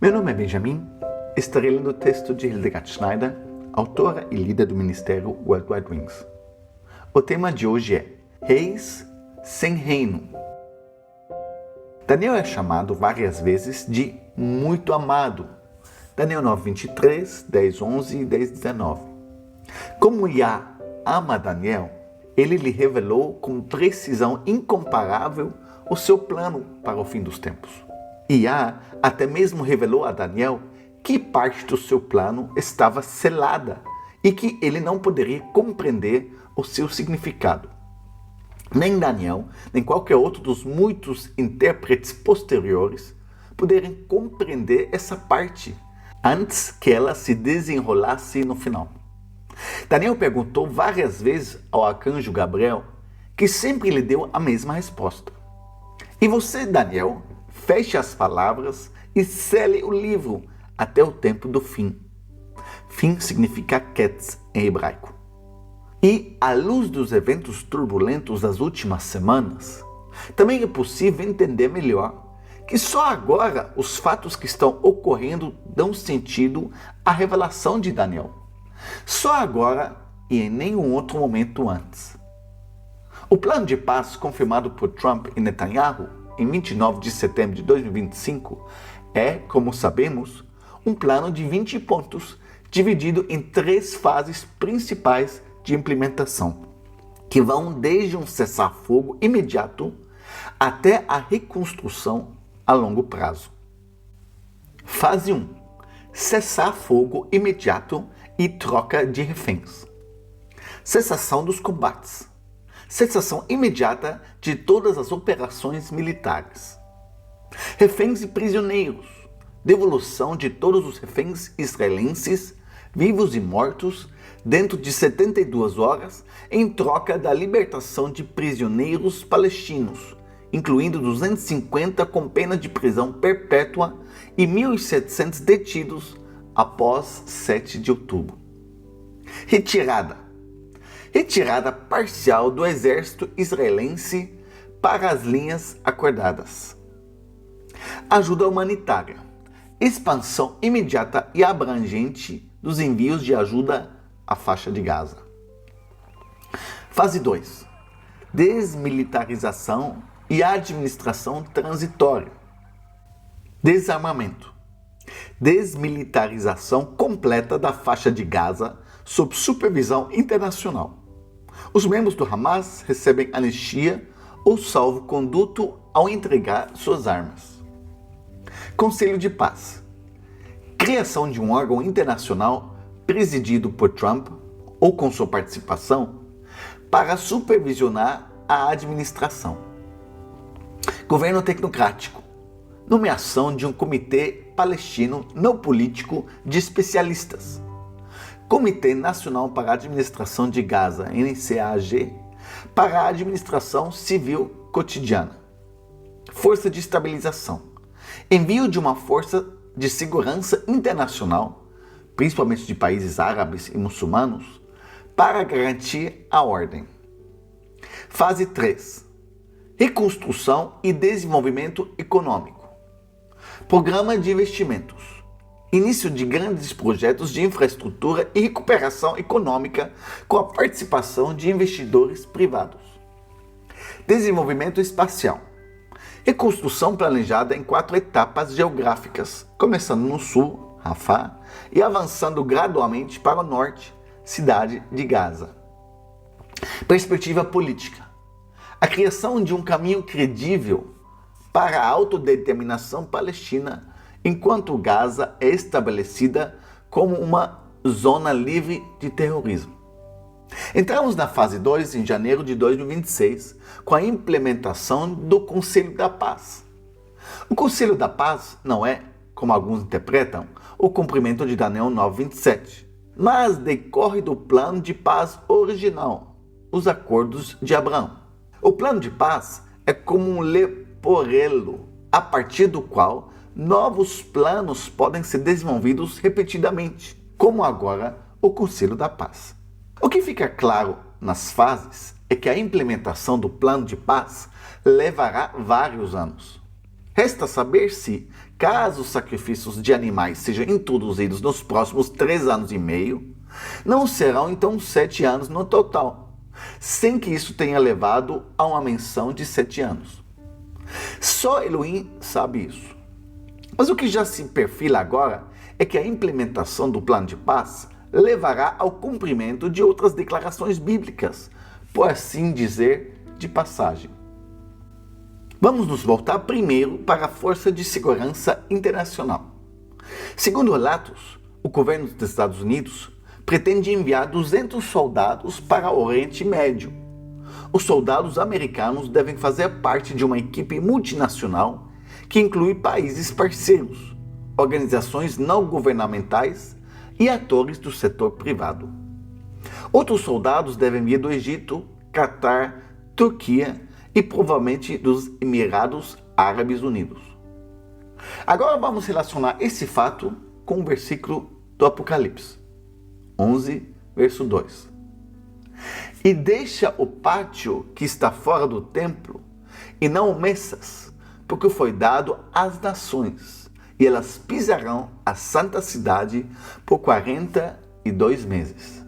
Meu nome é Benjamin, estarei lendo o texto de Hildegard Schneider, autora e líder do Ministério World Wide Wings. O tema de hoje é Reis sem Reino. Daniel é chamado várias vezes de muito amado. Daniel 9:23, 10:11 e 10:19. Como Yah ama Daniel, ele lhe revelou com precisão incomparável o seu plano para o fim dos tempos. Yah até mesmo revelou a Daniel que parte do seu plano estava selada e que ele não poderia compreender o seu significado. Nem Daniel, nem qualquer outro dos muitos intérpretes posteriores poderiam compreender essa parte antes que ela se desenrolasse no final. Daniel perguntou várias vezes ao arcanjo Gabriel, que sempre lhe deu a mesma resposta. E você, Daniel, feche as palavras e cele o livro até o tempo do fim. Fim significa Ketz em hebraico. E, à luz dos eventos turbulentos das últimas semanas, também é possível entender melhor que só agora os fatos que estão ocorrendo dão sentido à revelação de Daniel. Só agora e em nenhum outro momento antes. O plano de paz confirmado por Trump e Netanyahu em 29 de setembro de 2025 é, como sabemos, um plano de 20 pontos dividido em 3 fases principais de implementação, que vão desde um cessar-fogo imediato até a reconstrução a longo prazo. Fase 1. Cessar-fogo imediato e troca de reféns. Cessação dos combates. Cessação imediata de todas as operações militares. Reféns e prisioneiros. Devolução de todos os reféns israelenses, vivos e mortos, dentro de 72 horas, em troca da libertação de prisioneiros palestinos, incluindo 250 com pena de prisão perpétua e 1.700 detidos após 7 de outubro. Retirada parcial do exército israelense para as linhas acordadas. Ajuda humanitária. Expansão imediata e abrangente dos envios de ajuda à faixa de Gaza. Fase 2. Desmilitarização e administração transitória. Desarmamento. Desmilitarização completa da faixa de Gaza sob supervisão internacional. Os membros do Hamas recebem anistia ou salvo-conduto ao entregar suas armas. Conselho de Paz. Criação de um órgão internacional presidido por Trump ou com sua participação para supervisionar a administração. Governo tecnocrático. Nomeação de um comitê palestino não político de especialistas. Comitê Nacional para a Administração de Gaza, NCAG, para a Administração Civil Cotidiana. Força de Estabilização. Envio de uma força de segurança internacional, principalmente de países árabes e muçulmanos, para garantir a ordem. Fase 3. Reconstrução e desenvolvimento econômico. Programa de investimentos. Início de grandes projetos de infraestrutura e recuperação econômica com a participação de investidores privados. Desenvolvimento espacial. Reconstrução planejada em 4 etapas geográficas, começando no sul, Rafah, e avançando gradualmente para o norte, cidade de Gaza. Perspectiva política. A criação de um caminho credível para a autodeterminação palestina, enquanto Gaza é estabelecida como uma zona livre de terrorismo. Entramos na fase 2 em janeiro de 2026, com a implementação do Conselho da Paz. O Conselho da Paz não é, como alguns interpretam, o cumprimento de Daniel 9:27, mas decorre do plano de paz original, os acordos de Abraão. O plano de paz é como um leporelo, a partir do qual novos planos podem ser desenvolvidos repetidamente, como agora o Conselho da Paz. O que fica claro nas fases é que a implementação do plano de paz levará vários anos. Resta saber se caso os sacrifícios de animais sejam introduzidos nos próximos 3 anos e meio, não serão então 7 anos no total, sem que isso tenha levado a uma menção de 7 anos. Só Elohim sabe isso. Mas o que já se perfila agora é que a implementação do plano de paz levará ao cumprimento de outras declarações bíblicas, por assim dizer, de passagem. Vamos nos voltar primeiro para a Força de Segurança Internacional. Segundo relatos, o governo dos Estados Unidos pretende enviar 200 soldados para o Oriente Médio. Os soldados americanos devem fazer parte de uma equipe multinacional que inclui países parceiros, organizações não governamentais e atores do setor privado. Outros soldados devem vir do Egito, Catar, Turquia e provavelmente dos Emirados Árabes Unidos. Agora vamos relacionar esse fato com o versículo do Apocalipse 11, verso 2. E deixa o pátio que está fora do templo, e não o mexas, porque foi dado às nações, e elas pisarão a santa cidade por 42 meses.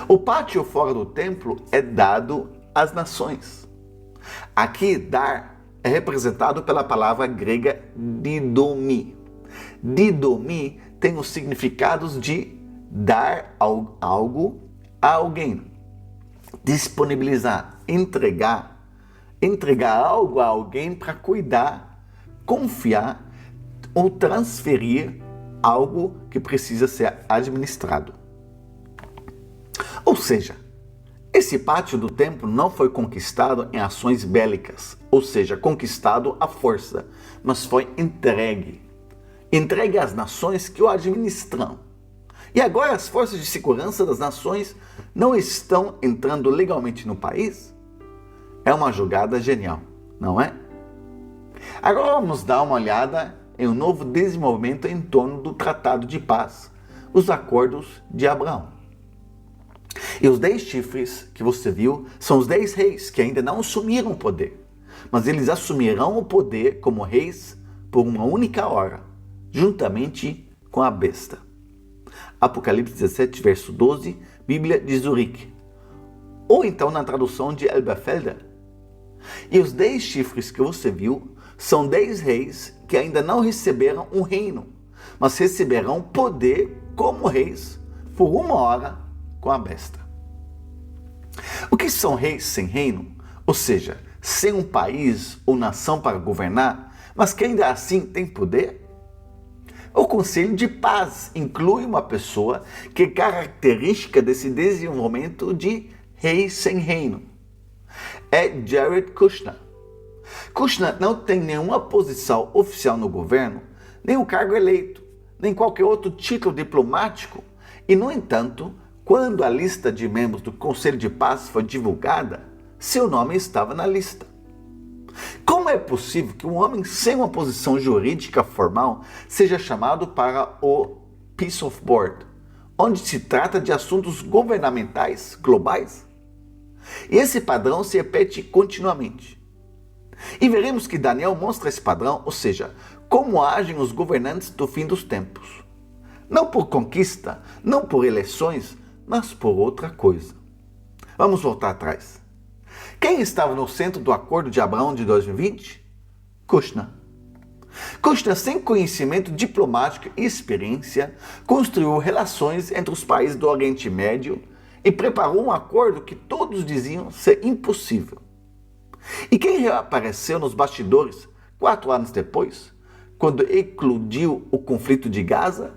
O pátio fora do templo é dado às nações. Aqui, dar é representado pela palavra grega didomi. Didomi tem os significados de dar algo a alguém, disponibilizar, entregar algo a alguém para cuidar, confiar ou transferir algo que precisa ser administrado. Ou seja, esse pátio do templo não foi conquistado em ações bélicas, ou seja, conquistado à força, mas foi entregue às nações que o administram. E agora as forças de segurança das nações não estão entrando legalmente no país? É uma jogada genial, não é? Agora vamos dar uma olhada em um novo desenvolvimento em torno do Tratado de Paz, os Acordos de Abraão. E os 10 chifres que você viu são os 10 reis que ainda não assumiram o poder, mas eles assumirão o poder como reis por uma única hora, juntamente com a besta. Apocalipse 17, verso 12, Bíblia de Zurique. Ou então na tradução de Elberfelder. E os 10 chifres que você viu são 10 reis que ainda não receberam um reino, mas receberão poder como reis por uma hora com a besta. O que são reis sem reino? Ou seja, sem um país ou nação para governar, mas que ainda assim tem poder? O Conselho de Paz inclui uma pessoa que é característica desse desenvolvimento de reis sem reino. É Jared Kushner. Kushner não tem nenhuma posição oficial no governo, nem um cargo eleito, nem qualquer outro título diplomático, e, no entanto, quando a lista de membros do Conselho de Paz foi divulgada, seu nome estava na lista. Como é possível que um homem sem uma posição jurídica formal seja chamado para o Peace of Board, onde se trata de assuntos governamentais globais? E esse padrão se repete continuamente. E veremos que Daniel mostra esse padrão, ou seja, como agem os governantes do fim dos tempos. Não por conquista, não por eleições, mas por outra coisa. Vamos voltar atrás. Quem estava no centro do Acordo de Abraão de 2020? Kushner. Kushner, sem conhecimento diplomático e experiência, construiu relações entre os países do Oriente Médio e preparou um acordo que todos diziam ser impossível. E quem reapareceu nos bastidores 4 anos depois, quando eclodiu o conflito de Gaza?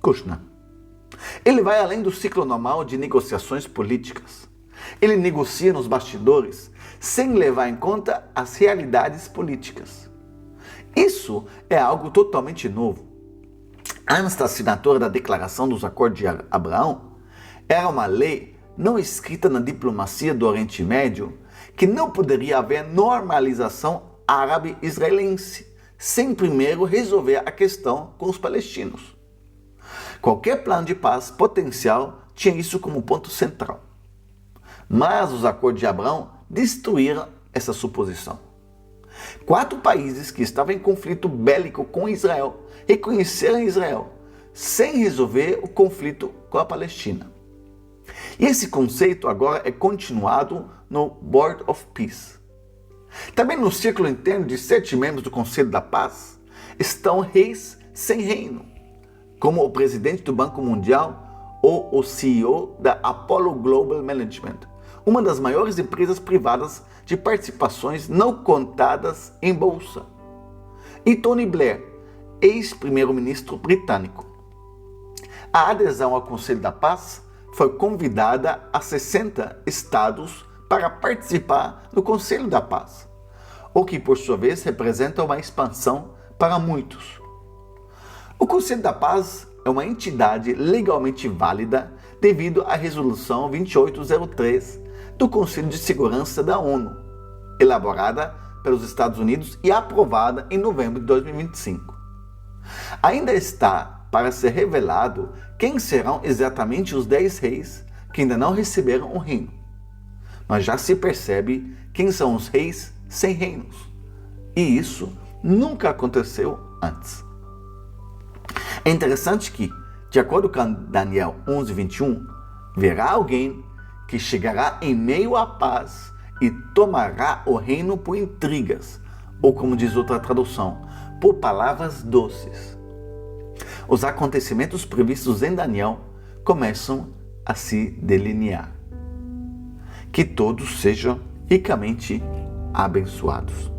Kushner. Ele vai além do ciclo normal de negociações políticas. Ele negocia nos bastidores sem levar em conta as realidades políticas. Isso é algo totalmente novo. Antes da assinatura da Declaração dos Acordos de Abraão, era uma lei não escrita na diplomacia do Oriente Médio que não poderia haver normalização árabe-israelense sem primeiro resolver a questão com os palestinos. Qualquer plano de paz potencial tinha isso como ponto central. Mas os acordos de Abraão destruíram essa suposição. 4 países que estavam em conflito bélico com Israel reconheceram Israel, sem resolver o conflito com a Palestina. E esse conceito agora é continuado no Board of Peace. Também no círculo interno de 7 membros do Conselho da Paz estão reis sem reino, como o presidente do Banco Mundial ou o CEO da Apollo Global Management, uma das maiores empresas privadas de participações não contadas em bolsa. E Tony Blair, ex-primeiro-ministro britânico. A adesão ao Conselho da Paz foi convidada a 60 estados para participar do Conselho da Paz, o que por sua vez representa uma expansão para muitos. O Conselho da Paz é uma entidade legalmente válida devido à Resolução 2803 do Conselho de Segurança da ONU, elaborada pelos Estados Unidos e aprovada em novembro de 2025. Ainda está para ser revelado quem serão exatamente os 10 reis que ainda não receberam o reino. Mas já se percebe quem são os reis sem reinos. E isso nunca aconteceu antes. É interessante que, de acordo com Daniel 11:21, verá alguém que chegará em meio à paz e tomará o reino por intrigas, ou como diz outra tradução, por palavras doces. Os acontecimentos previstos em Daniel começam a se delinear. Que todos sejam ricamente abençoados.